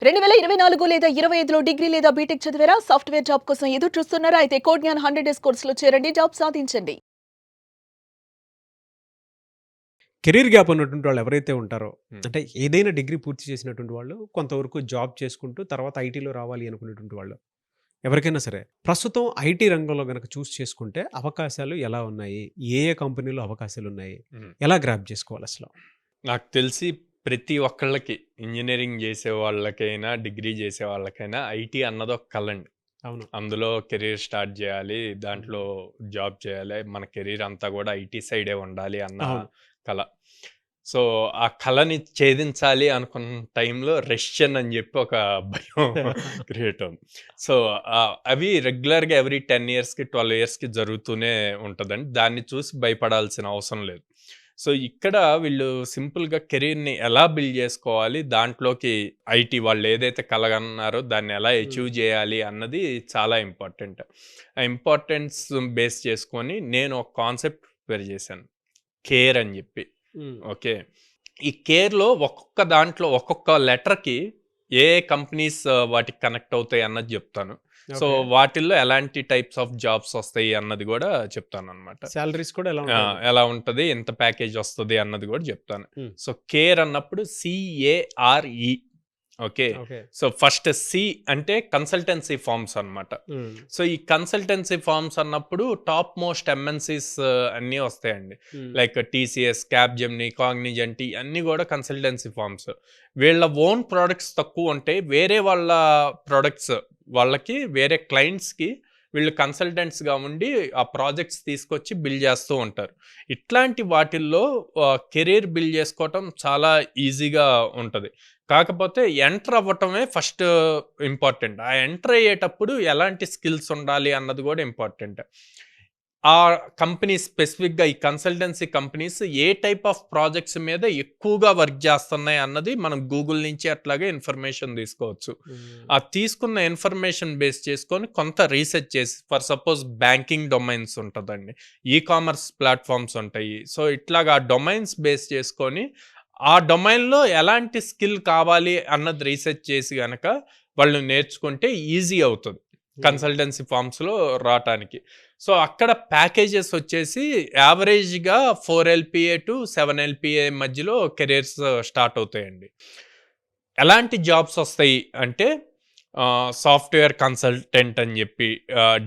2024 లేదా 25లో డిగ్రీ లేదా బీటెక్ చదివారా? సాఫ్ట్‌వేర్ జాబ్ కోసం ఎదురు చూస్తున్నారా? అయితే కోడ్ జ్ఞాన్ 100 డేస్ కోర్సులో చేరండి. జాబ్ సాధించండి. కెరీర్ గ్యాప్ ఉన్నటువంటి వాళ్ళు ఎవరైతే ఉంటారో, హ్మ్. అంటే ఏదైనా డిగ్రీ పూర్తి చేసినటువంటి వాళ్ళు కొంతవరకు జాబ్ చేసుకుంటూ తర్వాత ఐటీలో రావాలి అనుకునేటువంటి వాళ్ళు ఎవరికైనా సరే ప్రస్తుతం ఐటీ రంగంలో గనక చూస్ చేసుకుంటే అవకాశాలు ఎలా ఉన్నాయి? ఏ ఏ కంపెనీలో అవకాశాలు ఉన్నాయి? హ్మ్. ఎలా గ్రాబ్ చేసుకోవాలి అసలు? నాకు తెలిసి ప్రతి ఒక్కళ్ళకి ఇంజినీరింగ్ చేసే వాళ్ళకైనా, డిగ్రీ చేసే వాళ్ళకైనా ఐటీ అన్నది ఒక కలండి. అవును. అందులో కెరీర్ స్టార్ట్ చేయాలి. దాంట్లో జాబ్ చేయాలి. మన కెరీర్ అంతా కూడా ఐటీ సైడే ఉండాలి అన్న అవును. కల. సో, ఆ కలని ఛేదించాలి అనుకున్న టైంలో రష్యన్ అని చెప్పి ఒక భయం క్రియేట్ అవుతుంది. సో, అవి రెగ్యులర్‌గా ఎవ్రీ 10 ఇయర్స్‌కి, 12 ఇయర్స్‌కి జరుగుతూనే ఉంటదండి. దాన్ని చూసి భయపడాల్సిన అవసరం లేదు. సో, ఇక్కడ వీళ్ళు సింపుల్‌గా కెరీర్‌ని ఎలా బిల్డ్ చేసుకోవాలి, దాంట్లోకి ఐటీ వాళ్ళు ఏదైతే కలగన్నారో దాన్ని ఎలా అచీవ్ చేయాలి అన్నది చాలా ఇంపార్టెంట్. ఆ ఇంపార్టెన్స్ బేస్ చేసుకొని నేను ఒక కాన్సెప్ట్ ప్రిపేర్ చేశాను. కేర్ అని చెప్పి. ఓకే. ఈ కేర్‌లో ఒక్కొక్క దాంట్లో ఒక్కొక్క లెటర్‌కి ఏ ఏ కంపెనీస్ వాటికి కనెక్ట్ అవుతాయి అన్నది చెప్తాను. So, okay. వాటిల్లో ఎలాంటి టైప్స్ ఆఫ్ జాబ్స్ వస్తాయి అన్నది కూడా చెప్తాననమాట. సాలరీస్ కూడా ఎలా ఉంటాయి? ఎలా ఉంటది? ఎంత ప్యాకేజ్ వస్తది? అన్నది గూడా జెప్తాను. హ్మ్. సో, కేర్ అన్నప్పుడు CARE. Okay. Okay. So, first C అంటే కన్సల్టెన్సీ ఫర్మ్స్ అన్నమాట. హ్మ్. సో, ఈ కన్సల్టెన్సీ ఫర్మ్స్ అన్నప్పుడు టాప్ మోస్ట్ ఎంఎన్‌సీస్ అన్నీ వస్తాయండి. హ్మ్. లైక్ టీసీఎస్, క్యాప్‌జెమిని, కాగ్నిజెంట్ ఇయన్నీ గూడా కన్సల్టెన్సీ ఫర్మ్స్. వీళ్ళ ఓన్ ప్రొడక్ట్స్ తక్కువుంటాయి. వేరే వాళ్ళ ప్రొడక్ట్స్ వాళ్ళకి వేరే క్లయింట్స్‌కి వీళ్ళు కన్సల్టెంట్స్‌గా ఉండి ఆ ప్రాజెక్ట్స్ తీసుకొచ్చి బిల్డ్ చేస్తూ ఉంటారు. ఇట్లాంటి వాటిల్లో కెరీర్ బిల్డ్ చేసుకోవటం చాలా ఈజీగా ఉంటది. కాకపోతే ఎంటర్ అవ్వటమే ఫస్ట్ ఇంపార్టెంట్. ఆ ఎంటర్ అయ్యేటప్పుడు ఎలాంటి స్కిల్స్ ఉండాలి అన్నది కూడా ఇంపార్టెంట్. ఆ కంపెనీస్ స్పెసిఫిక్‌గా ఈ consultancy companies A type of projects మీద ఎక్కువగా వర్క్ చేస్తున్నాయి అన్నది మనం గూగుల్ నుంచి అట్లాగే ఇన్ఫర్మేషన్ తీసుకోవచ్చు. హ్మ్. ఆ తీసుకున్న ఇన్ఫర్మేషన్ బేస్ చేసుకొని కొంత రీసెర్చ్ చేసి ఫర్ సపోజ్ బ్యాంకింగ్ డొమైన్స్ ఉంటదండి. ఈ-కామర్స్ ప్లాట్‌ఫార్మ్స్ ఉంటాయి. సో, ఇట్లాగా ఆ డొమైన్స్ బేస్ చేసుకొని ఆ డొమైన్‌లో ఎలాంటి స్కిల్ కావాలి అన్నది రీసెర్చ్ చేసి గనక వాళ్ళు నేర్చుకుంటే ఈజీ అవుతది. కన్సల్టెన్సీ ఫర్మ్స్‌లో రాటానికి. సో, అక్కడ ప్యాకేజెస్ వచ్చేసి యావరేజ్‌గా 4 ఎల్‌పీఏ టు 7 ఎల్‌పీఏ మధ్యలో కెరియర్స్ స్టార్ట్ అవుతాయండి. ఎలాంటి జాబ్స్ వస్తాయి అంటే సాఫ్ట్‌వేర్ కన్సల్టెంట్ అని జెప్పి,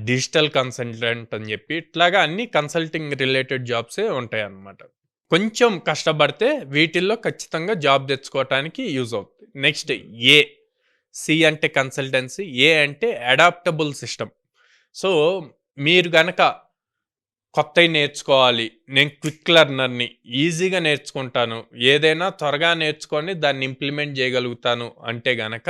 డిజిటల్ కన్సల్టెంట్ అని జెప్పి ఇట్లాగా అన్ని కన్సల్టింగ్ రిలేటెడ్ జాబ్సే ఉంటాయన్నమాట. కొంచెం కష్టపడితే వీటిల్లో ఖచ్చితంగా జాబ్ తెచ్చుకోవటానికి యూజ్ అవుతుంది. నెక్స్ట్ ఏ. సి అంటే కన్సల్టెన్సీ. ఏ అంటే అడాప్టబుల్ సిస్టమ్. సో, మీరు గనక కొత్తయి నేర్చుకోవాలి. నేను క్విక్ లెర్నర్‌ని. ఈజీగా నేర్చుకుంటాను. ఏదైనా త్వరగా నేర్చుకొని దాన్ని ఇంప్లిమెంట్ చేయగలుగుతాను అంటే గనక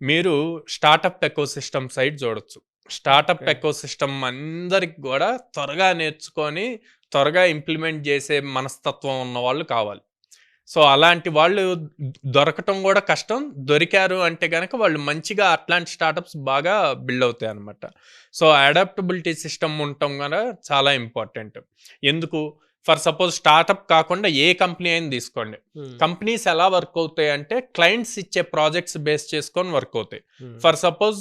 మీరు స్టార్టప్ ఎకోసిస్టమ్ సైడ్ చూడొచ్చు. Startup okay. ఎకోసిస్టమ్ అందరికి గూడా త్వరగా నేర్చుకొని, త్వరగా ఇంప్లిమెంట్ చేసే మనస్తత్వం ఉన్నవాళ్ళు కావాలి. సో, అలాంటి వాళ్ళు దొరకటం గూడా కష్టం. దొరికారు అంటే గనక వాళ్ళు మంచిగా అట్లాంటి స్టార్టప్స్ బాగా బిల్డ్ అవుతాయన్నమాట. సో, అడాప్టబిలిటీ సిస్టమ్ ఉండటం గూడా చాలా ఇంపార్టెంట్. ఎందుకు? ఫర్ సపోజ్ స్టార్టప్ కాకుండా ఏ కంపెనీ అయినా తీసుకోండి. హ్మ్. కంపెనీస్ ఎలా వర్క్ అవుతాయంటే క్లయింట్స్ ఇచ్చే ప్రాజెక్ట్స్ బేస్ చేసుకొని వర్క్ అవుతాయి. హ్మ్. ఫర్ సపోజ్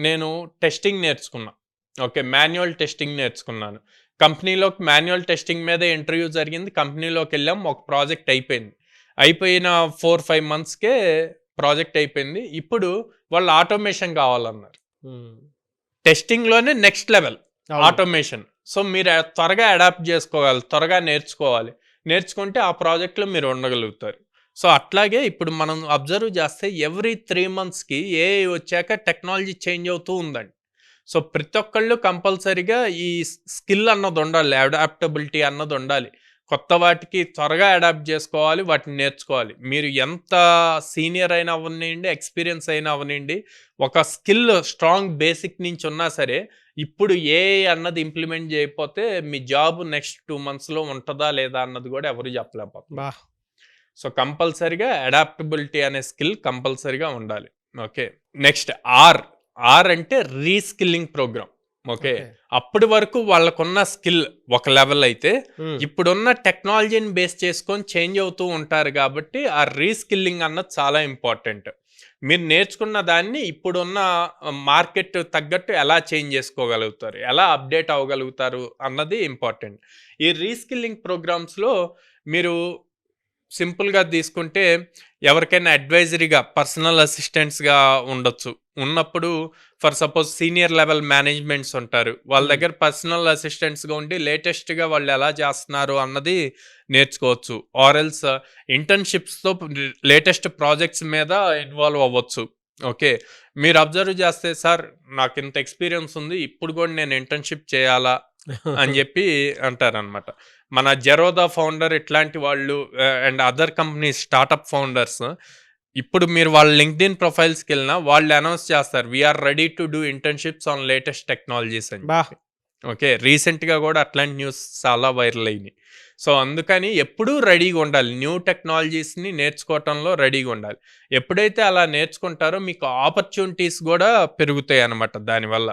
నేను టెస్టింగ్ నేర్చుకున్నా. ఓకే. మాన్యువల్ టెస్టింగ్ నేర్చుకున్నాను. కంపెనీలోకి మాన్యువల్ టెస్టింగ్ మీదే ఇంటర్వ్యూ జరిగింది. కంపెనీలోకెళ్ళాం. ఒక ప్రాజెక్ట్ అయిపోయింది. అయిపోయిన 4, 5 మంత్స్‌కే ప్రాజెక్ట్ అయిపోయింది. ఇప్పుడు వాళ్ళు ఆటోమేషన్ కావాలన్నారు. హ్మ్. టెస్టింగ్‌లోనే నెక్స్ట్ లెవెల్ అవును. ఆటోమేషన్. సో, మీరు త్వరగా అడాప్ట్ చేసుకోవాలి. త్వరగా నేర్చుకోవాలి. నేర్చుకుంటే ఆ ప్రాజెక్ట్‌లో మీరు ఉండగలుగుతారు. సో, అట్లాగే ఇప్పుడు మనం అబ్జర్వ్ చేస్తే ఎవ్రీ 3 మంత్స్‌కి ఏఐ వచ్చాక టెక్నాలజీ చేంజ్ అవుతూ ఉందండి. సో, ప్రతి ఒక్కళ్ళు కంపల్సరీగా ఈ స్కిల్ అన్నది ఉండాలి. అడాప్టబిలిటీ అన్నది ఉండాలి. కొత్త వాటికి త్వరగా అడాప్ట్ చేసుకోవాలి. వాటిని నేర్చుకోవాలి. మీరు ఎంత సీనియర్ అయినా అవ్వనియండి, ఎక్స్‌పీరియన్స్ అయినా అవ్వనియండి, ఒక స్కిల్ స్ట్రాంగ్ బేసిక్ నుంచి ఉన్నా సరే, ఇప్పుడు ఏఐ అన్నది ఇంప్లిమెంట్ చేయకపోతే మీ జాబ్ నెక్స్ట్ 2 మంత్స్‌లో ఉంటదా? లేదా? అన్నది కూడా ఎవరు చెప్పలేకపోతున్నారు. బా! సో, కంపల్సరీగా అడాప్టబిలిటీ అనే స్కిల్ కంపల్సరీగా ఉండాలి. ఓకే. Next R. ఆర్ అంటే రీస్కిల్లింగ్ ప్రోగ్రామ్. ఓకే. ఓకే. అప్పటి వరకు వాళ్ళకున్న స్కిల్ ఒక లెవెల్ అయితే, హ్మ్. ఇప్పుడున్న టెక్నాలజీని బేస్ చేసుకొని చేంజ్ అవుతూ ఉంటారు కాబట్టి, ఆ రీస్కిల్లింగ్ అన్నది చాలా ఇంపార్టెంట్. మీరు నేర్చుకున్న దాన్ని ఇప్పుడున్న మార్కెట్ తగ్గట్టు ఎలా చేంజ్ చేసుకోగలుగుతారు, ఎలా అప్డేట్ అవ్వగలుగుతారు అన్నది ఇంపార్టెంట్. ఈ రీస్కిల్లింగ్ ప్రోగ్రామ్స్లో మీరు సింపుల్గా తీసుకుంటే ఎవరికైనా అడ్వైజరీగా పర్సనల్ అసిస్టెంట్స్గా ఉండొచ్చు. ఉన్నప్పుడు for suppose senior level managements ఉంటారు, వాళ్ళ దగ్గర పర్సనల్ అసిస్టెంట్స్గా ఉండి లేటెస్ట్గా వాళ్ళు ఎలా చేస్తున్నారు అన్నది నేర్చుకోవచ్చు. ఆర్ఎల్స్ ఇంటర్న్షిప్స్తో లేటెస్ట్ ప్రాజెక్ట్స్ మీద ఇన్వాల్వ్ అవ్వచ్చు. ఓకే, మీరు అబ్జర్వ్ చేస్తే సార్ నాకు ఇంత ఎక్స్పీరియన్స్ ఉంది, ఇప్పుడు కూడా నేను ఇంటర్న్షిప్ చేయాలా అని చెప్పి అంటారనమాట. మన జెరోదా ఫౌండర్ ఇట్లాంటి వాళ్ళు and other companies startup founders ఇప్పుడు మీరు వాళ్ళ లింక్డ్ఇన్ ప్రొఫైల్స్కి వెళ్ళినా వాళ్ళు అనౌన్స్ చేస్తారు we are ready to do internships on latest technologies అని. ఓకే, రీసెంట్గా కూడా అట్లాంటి న్యూస్ చాలా వైరల్ అయినాయి. సో అందుకని ఎప్పుడూ రెడీగా ఉండాలి, న్యూ టెక్నాలజీస్ని నేర్చుకోవటంలో రెడీగా ఉండాలి. ఎప్పుడైతే అలా నేర్చుకుంటారో మీకు ఆపర్చునిటీస్ కూడా పెరుగుతాయి అన్నమాట దానివల్ల.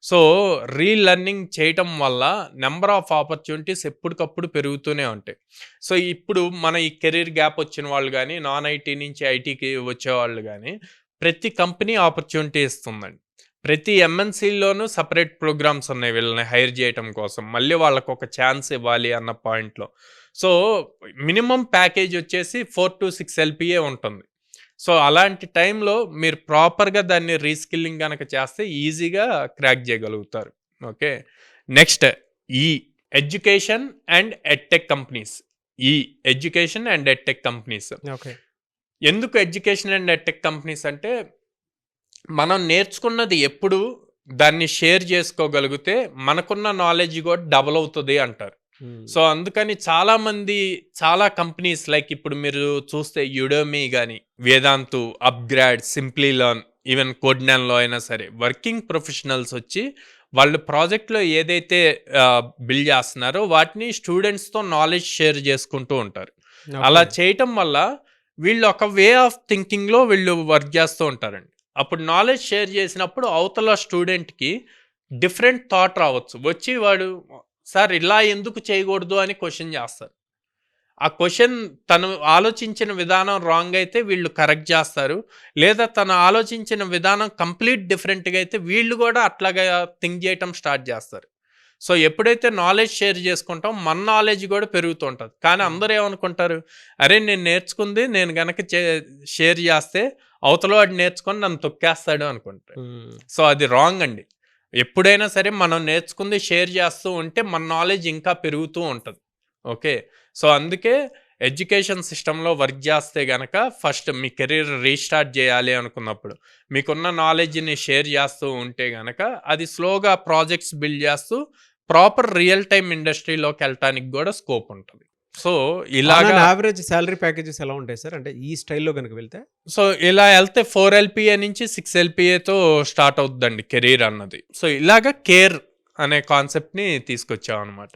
సో రీలర్నింగ్ చేయటం వల్ల నెంబర్ ఆఫ్ ఆపర్చునిటీస్ ఎప్పటికప్పుడు పెరుగుతూనే ఉంటాయి. సో ఇప్పుడు మన ఈ కెరీర్ గ్యాప్ వచ్చిన వాళ్ళు కానీ, నాన్ ఐటీ నుంచి ఐటీకి వచ్చేవాళ్ళు కానీ ప్రతి కంపెనీ ఆపర్చునిటీ ఇస్తుందండి. ప్రతి ఎంఎన్సీలోనూ సపరేట్ ప్రోగ్రామ్స్ ఉన్నాయి వీళ్ళని హైర్ చేయటం కోసం, మళ్ళీ వాళ్ళకు ఒక ఛాన్స్ ఇవ్వాలి అన్న పాయింట్లో. సో మినిమం ప్యాకేజ్ వచ్చేసి 4 to 6 LPA ఉంటుంది. సో అలాంటి టైంలో మీరు ప్రాపర్గా దాన్ని రీస్కిల్లింగ్ కనుక చేస్తే ఈజీగా క్రాక్ చేయగలుగుతారు. ఓకే, నెక్స్ట్ ఈ ఎడ్యుకేషన్ అండ్ ఎడ్టెక్ కంపెనీస్. ఈ ఎడ్యుకేషన్ అండ్ ఎడ్టెక్ కంపెనీస్ ఎందుకు ఎడ్యుకేషన్ అండ్ ఎడ్టెక్ కంపెనీస్ అంటే మనం నేర్చుకున్నది ఎప్పుడు దాన్ని షేర్ చేసుకోగలిగితే మనకున్న నాలెడ్జ్ కూడా డబుల్ అవుతుంది అంటారు. సో అందుకని చాలా కంపెనీస్ లైక్ ఇప్పుడు మీరు చూస్తే యుడోమీ కానీ, Vedantu, upGrad, Simplilearn, even కోడ్నాన్లో అయినా సరే వర్కింగ్ ప్రొఫెషనల్స్ వచ్చి వాళ్ళు ప్రాజెక్ట్లో ఏదైతే బిల్డ్ చేస్తున్నారో వాటిని స్టూడెంట్స్తో నాలెడ్జ్ షేర్ చేసుకుంటూ ఉంటారు. అలా చేయటం వల్ల వీళ్ళు ఒక వే ఆఫ్ థింకింగ్లో వీళ్ళు వర్క్ చేస్తూ ఉంటారండి. అప్పుడు నాలెడ్జ్ షేర్ చేసినప్పుడు అవతల స్టూడెంట్కి డిఫరెంట్ థాట్ రావచ్చు, వచ్చి వాడు సార్ ఇలా ఎందుకు చేయకూడదు అని క్వశ్చన్ చేస్తారు. ఆ క్వశ్చన్ తను ఆలోచించిన విధానం రాంగ్ అయితే వీళ్ళు కరెక్ట్ చేస్తారు, లేదా తను ఆలోచించిన విధానం కంప్లీట్ డిఫరెంట్గా అయితే వీళ్ళు కూడా అట్లాగా థింక్ చేయటం స్టార్ట్ చేస్తారు. సో ఎప్పుడైతే నాలెడ్జ్ షేర్ చేసుకుంటాం మన నాలెడ్జ్ కూడా పెరుగుతూ ఉంటుంది. కానీ అందరూ ఏమనుకుంటారు, అరే నేను నేర్చుకుంది నేను గనక షేర్ చేస్తే అవతల వాడు నేర్చుకొని నన్ను తొక్కేస్తాడు అనుకుంటారు. సో అది రాంగ్ అండి. ఎప్పుడైనా సరే మనం నేర్చుకుంది షేర్ చేస్తూ ఉంటే మన నాలెడ్జ్ ఇంకా పెరుగుతూ ఉంటుంది. ఓకే, సో అందుకే ఎడ్యుకేషన్ సిస్టంలో వర్క్ చేస్తే గనక ఫస్ట్ మీ కెరీర్ రీస్టార్ట్ చేయాలి అనుకున్నప్పుడు మీకున్న నాలెడ్జ్ని షేర్ చేస్తూ ఉంటే గనక అది స్లోగా ప్రాజెక్ట్స్ బిల్డ్ చేస్తూ ప్రాపర్ రియల్ టైమ్ ఇండస్ట్రీలోకి వెళ్ళటానికి కూడా స్కోప్ ఉంటుంది. సో ఇలాగా యావరేజ్ సాలరీ ప్యాకేజెస్ ఎలా ఉంటాయి సార్, అంటే ఈ స్టైల్లో కనుక వెళ్తే? సో ఇలా వెళ్తే 4 LPA నుంచి 6 LPAతో స్టార్ట్ అవుతుందండి కెరీర్ అన్నది. సో ఇలాగా కేర్ అనే కాన్సెప్ట్ని తీసుకొచ్చాం అనమాట.